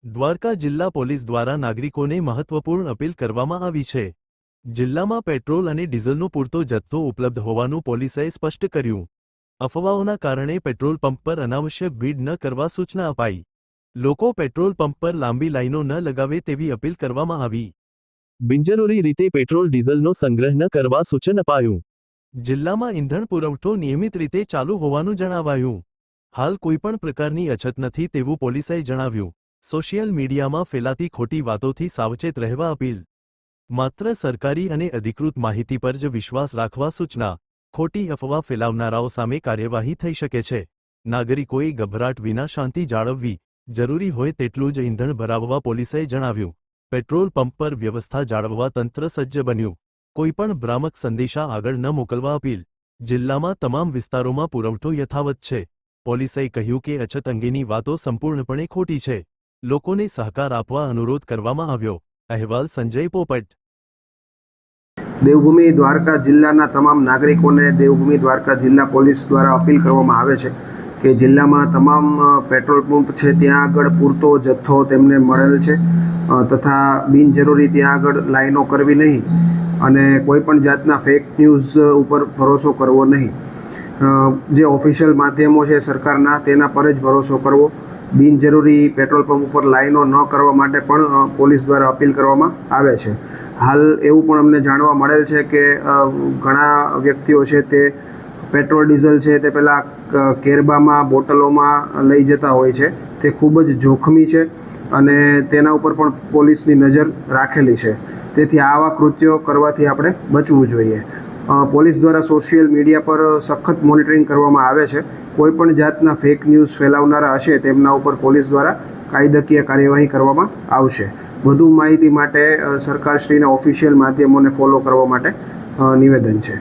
દ્વારકા જિલ્લા પોલીસ દ્વારા નાગરિકોને મહત્વપૂર્ણ અપીલ કરવામાં આવી છે। જિલ્લામાં પેટ્રોલ અને ડીઝલનો પૂરતો જથ્થો ઉપલબ્ધ હોવાનું પોલીસે સ્પષ્ટ કર્યું। અફવાઓના કારણે પેટ્રોલ પંપ પર અનાવશ્યક ભીડ ન કરવા સૂચના અપાઈ। લોકો પેટ્રોલ પંપ પર લાંબી લાઈનો ન લગાવે તેવી અપીલ કરવામાં આવી। બિનજરૂરી રીતે પેટ્રોલ ડીઝલનો સંગ્રહ ન કરવા સૂચન અપાયું। જિલ્લામાં ઇંધણ પુરવઠો નિયમિત રીતે ચાલુ હોવાનું જણાવાયું। હાલ કોઈપણ પ્રકારની અછત નથી તેવું પોલીસે જણાવ્યું। સોશિયલ મીડિયામાં ફેલાતી ખોટી વાતોથી સાવચેત રહેવા અપીલ। માત્ર સરકારી અને અધિકૃત માહિતી પર જ વિશ્વાસ રાખવા સૂચના। ખોટી અફવા ફેલાવનારાઓ સામે કાર્યવાહી થઈ શકે છે। નાગરિકોએ ગભરાટ વિના શાંતિ જાળવવી, જરૂરી હોય તેટલું જ ઇંધણ ભરાવવા પોલીસે જણાવ્યું। પેટ્રોલ પંપ પર વ્યવસ્થા જાળવવા તંત્ર સજ્જ બન્યું। કોઈપણ ભ્રામક સંદેશા આગળ ન મોકલવા અપીલ। જિલ્લામાં તમામ વિસ્તારોમાં પુરવઠો યથાવત છે। પોલીસે કહ્યું કે અછત અંગેની વાતો સંપૂર્ણપણે ખોટી છે। લોકોને સહકાર આપવા અનુરોધ કરવામાં આવ્યો। અહેવાલ સંજય પોપટ। દેવભૂમિ દ્વારકા જિલ્લાના તમામ નાગરિકોને દેવભૂમિ દ્વારકા જિલ્લા પોલીસ દ્વારા અપીલ કરવામાં આવે છે કે જિલ્લામાં તમામ પેટ્રોલ પંપ છે ત્યાં આગળ પૂરતો જથ્થો તેમને મળેલ છે તથા બિનજરૂરી ત્યાં આગળ લાઈનો કરવી નહીં અને કોઈપણ જાતના ફેક ન્યૂઝ ઉપર ભરોસો કરવો નહીં। જે ઓફિશિયલ માધ્યમો છે સરકારના તેના પર જ ભરોસો કરવો। બિનજરૂરી પેટ્રોલ પંપ ઉપર લાઈનો ન કરવા માટે પણ પોલીસ દ્વારા અપીલ કરવામાં આવે છે। હાલ એવું પણ અમને જાણવા મળેલ છે કે ઘણા વ્યક્તિઓ છે તે પેટ્રોલ ડીઝલ છે તે પહેલાં કેરબામાં બોટલોમાં લઈ જતા હોય છે। તે ખૂબ જ જોખમી છે અને તેના ઉપર પણ પોલીસની નજર રાખેલી છે। તેથી આવા કૃત્યો કરવાથી આપણે બચવું જોઈએ। પોલીસ દ્વારા સોશિયલ મીડિયા પર સખત મોનિટરિંગ કરવામાં આવે છે। કોઈપણ જાતના ફેક ન્યૂઝ ફેલાવનારા હશે તેમના ઉપર પોલીસ દ્વારા કાયદાકીય કાર્યવાહી કરવામાં આવશે। વધુ માહિતી માટે સરકારશ્રીના ઓફિશિયલ માધ્યમોને ફોલો કરવા માટે નિવેદન છે।